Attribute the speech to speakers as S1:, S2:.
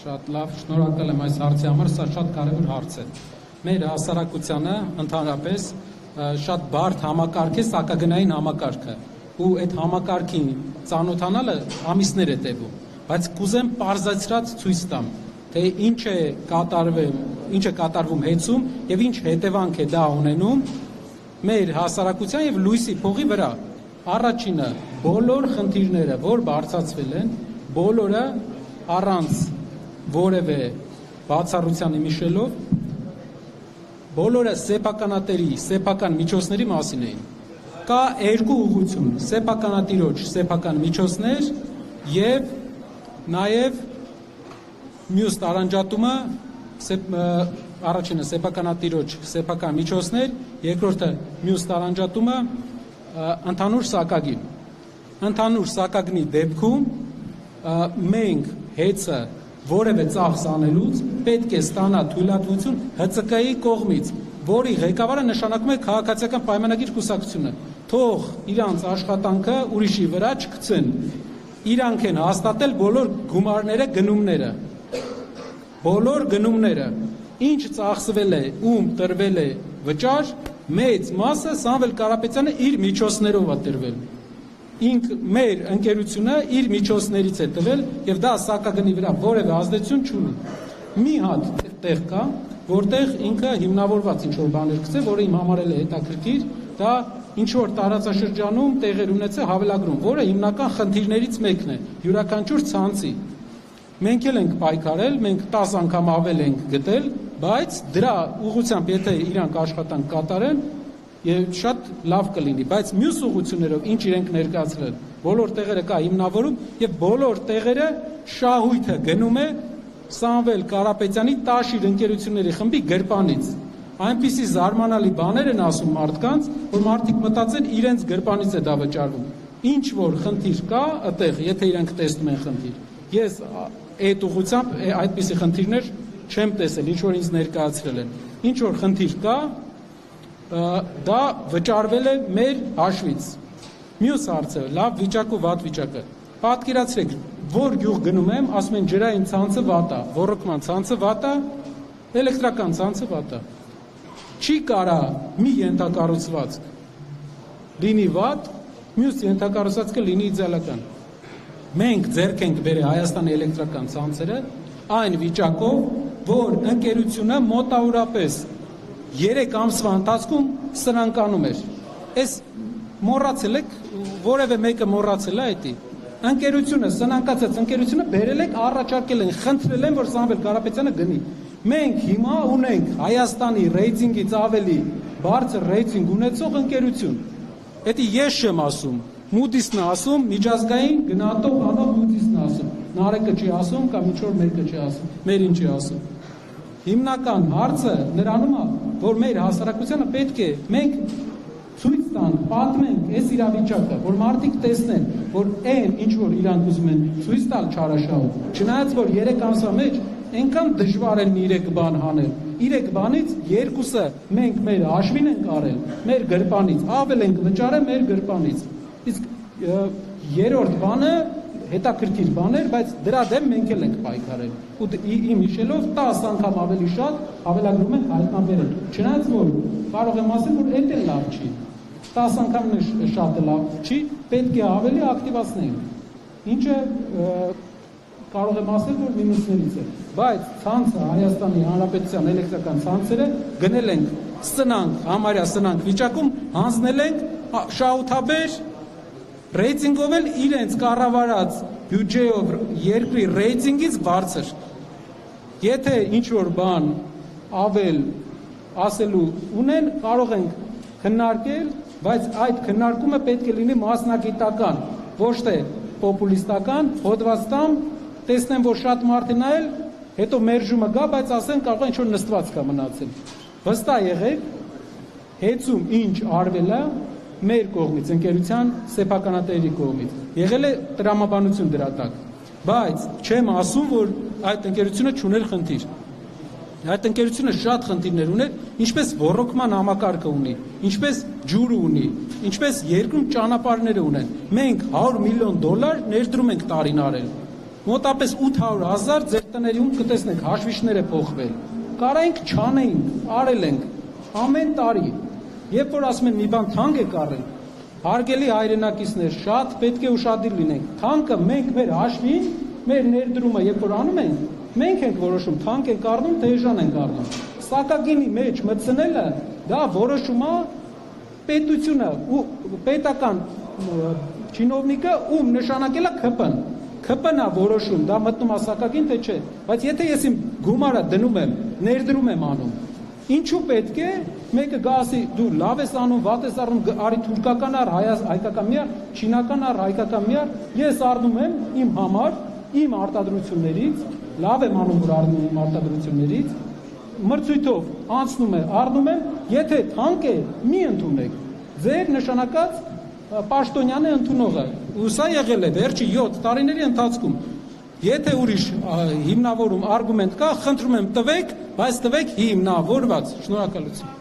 S1: Շատ լավ, շնորհակալ եմ այս հարցի համար, սա շատ կարևոր հարց է։ Մեր հասարակությանը ընդհանրապես շատ բարդ համակարգ է սակագնային համակարգը, ու այդ համակարգին ծանոթանալը ամիսներ է տևում, բայց կուզեմ պարզացրած ցույց տամ, թե ինչ է կատարվում հեծում եւ ինչ հետևանք է դա ունենում մեր հասարակության եւ լույսի փողի վրա։ Առաջինը, բոլոր խնդիրները, որ բարձրացվել են, բոլորը առանց որևէ բացառության իմիշելով, բոլորը սեփականատերի, սեփական միջոցների մասին էին։ Կա երկու ուղղություն՝ սեփականատիրոջ սեփական միջոցներ եւ նաեւ մյուս տարանջատումը, առաջինը սեփականատիրոջ սեփական միջոցներ, երկրորդը մյուս տարանջատումը ընդհանուր սակագին։ Ընդհանուր սակագնի դեպքում մենք հեծը որևէ ծախս անելուց պետք է ստանա թույլատվություն ՀՑԿ-ի կողմից, որի ղեկավարը նշանակում է քաղաքացիական պայմանագիր կուսակցությունը, թող իրանց աշխատանքը ուրիշի վրա չգցեն, իրանք են հաստատել բոլոր գումարները, գնումները, բոլոր գնումները, ինչ ծախսվել է, ում տրվել է վճար, մեծ մասը Սամվել Կարապետյանը իր միջոցներով է տրվել։ Ինք մեր ընկերությունը իր միջոցներից է տվել եւ դա սակագնի վրա որևէ ազդեցություն չունի։ Մի հատ տեղ կա, որտեղ ինքը հիմնավորված ինչ-որ բաներ գցե, որը իմ համարել է հետաքրքիր, դա ինչ-որ տարածաշրջանում տեղեր ունեցել հավելագրում, որը հիմնական խնդիրներից մեկն է, յուրաքանչյուր ցանցի։ Մենք էլ ենք պայքարել, մենք 10 անգամ ավել ենք գտել, բայց դրա ուղղությամբ եթե իրանք աշխատանք կատարեն, եւ շատ լավ կլինի, բայց մյուս ուղղություններով ինչ իրենք ներկայացրել, բոլոր տեղերը կա հիմնավորում եւ բոլոր տեղերը շահույթը գնում է Սամվել Կարապետյանի տաշիր ընկերությունների խմբի գրպանից։ Այնպիսի զարմանալի բաներ են ասում մարդկանց, որ մարդիկ մտածեն իրենց գրպանից է դա վճարվում։ Ինչ որ խնդիր կա, այդտեղ, եթե իրենք տեսնում են խնդիր։ Ես այդ ուղղությամբ այդպիսի խնդիրներ չեմ տեսել, ինչ որ ինձ ներկայացրել են։ Ինչ որ խնդիր կա, դա վճարվել է մեր հաշվից։ Մյուս հարցը, լավ վիճակը, վատ վիճակը։ Պատկերացրեք, որ գյուղ գնում եմ, ասում են ջրային ցանցը վատ է, ոռոգման ցանցը վատ է, էլեկտրական ցանցը վատ է։ Չի կարա մի ենթակառուցվածք լինի վատ, մյուս ենթակառուցվածքը լինի իդեալական։ Մենք ձեռք ենք բերել Հայաստանի էլեկտրական ցանցերը այն վիճակով, որ ընկերությունը մոտավորապես 3 ամսվա ընթացքում սրանկանում էր։ Այս մոռացել եք, որևէ մեկը մոռացել է դա։ Ընկերությունը սնանկացած ընկերությունը բերել եք, առաջարկել են, խնդրել են, որ Սամվել Կարապետյանը գնի։ Մենք հիմա ունենք Հայաստանի ռեյտինգից ավելի բարձր ռեյտինգ ունեցող ընկերություն։ Դա ես չեմ ասում, Moody's-ն է ասում, միջազգային գնահատող անող Moody's-ն է ասում։ Նարեկը չի ասում կամ ինչ որ մեկը չի ասում, մերին չի ասում։ Հիմնական հարցը նրանում է, որ մեր հասարակությանը պետք է մենք ցույց տանք, պատմենք այս իրավիճակը, որ մարդիկ տեսնեն, որ այն ինչ որ իրանք ուզում են ցույց տալ չարաշահում, չնայած որ 3 ամսվա մեջ այնքան դժվար է 3 բան հանել։ 3 բանից 2-ը մենք մեր հաշվին ենք արել, մեր գրպանից, ավել ենք վճարել մեր գրպանից։ Իսկ երրորդ բանը հետաքրքիր բան էր, բայց դրա դեմ մենք էլ ենք պայքարել։ Ու իմ հիշելով 10 անգամ ավելի շատ հավելագրում ենք հայտնաբերել։ Չնայած որ կարող եմ ասել, որ դա լավ չի։ 10 անգամ շատ լավ չի, պետք է ավելի ակտիվացնենք։ Ինչը կարող եմ ասել, որ մինուսներից է։ Բայց ցանցը Հայաստանի Հանրապետության էլեկտրական ցանցերը գնել ենք սնանկ, համարյա սնանկ վիճակում, հանձնել ենք շահութաբեր ռեյտինգով էլ իրենց կառավարած բյուջեով երկրի ռեյտինգից բարձր։ Եթե ինչ որ բան ավել ասելու ունեն, կարող ենք քննարկել, բայց այդ քննարկումը պետք է լինի մասնագիտական, ոչ թե պոպուլիստական, հոդվածտամ, տեսնեմ, որ շատ մարդ է նայել, հետո մերժումը գա, բայց ասեն կարող է ինչ-որ նստված կա մնացել։ Վստահ եղեք, հեծում ինչ արվել է մեր կողմից, ընկերության սեփականատերերի կողմից, եղել է տրամաբանություն դրա տակ, բայց չեմ ասում, որ այդ ընկերությունը չուներ խնդիր։ Այդ ընկերությունը շատ խնդիրներ ուներ, ինչպես ոռոգման համակարգը ունի, ինչպես ջուրը ունի, ինչպես երկրում ճանապարհները ունեն։ Մենք $100 միլիոն ներդրում ենք տարին արել։ Մոտապես 800,000 ձեր տներում կտեսնենք հաշվիչները փոխվել։ Կարայինք չանեինք, արել ենք ամեն տարի։ Երբ որ ասում են մի բան թանկ է կառել, հարգելի հայրենակիցներ, շատ պետք է ուշադիր լինենք։ Թանկը մենք մեր հաշվին, մեր ներդրումը երբ որ անում ենք, մենք ենք որոշում թանկ ենք առնում, թե էժան ենք առնում։ Սակագինի մեջ մտցնելը դա որոշում է պետությունը ու պետական չինովնիկը ում նշանակել է ԿՊ-ն։ ԿՊ-ն է որոշում, դա մտնում է սակագին թե չէ։ Բայց եթե ես իմ գումարը դնում եմ, ներդրում եմ անում, ինչու պետք է մեկը գա ասի դու լավ ես անում, վատ ես առնում, արի թուրքական առ, հայկական մի առ, չինական առ, հայկական մի առ, ես առնում եմ իմ համար, իմ արտադրություններից, լավ եմ անում, որ առնում եմ իմ արտադրություններից, մրցույթով անցնում է, առնում եմ, եթե թանկ է, մի ընդունեք, ձեր նշանակած պաշտոնյան է ընդունողը, ու սա եղել է վերջի 7 տարիների ընթացքում, եթե ուրիշ հիմնավորում արգումենտ կա, խնդրում եմ տվեք, բայց տվեք հիմնավորված, շնորհակալություն։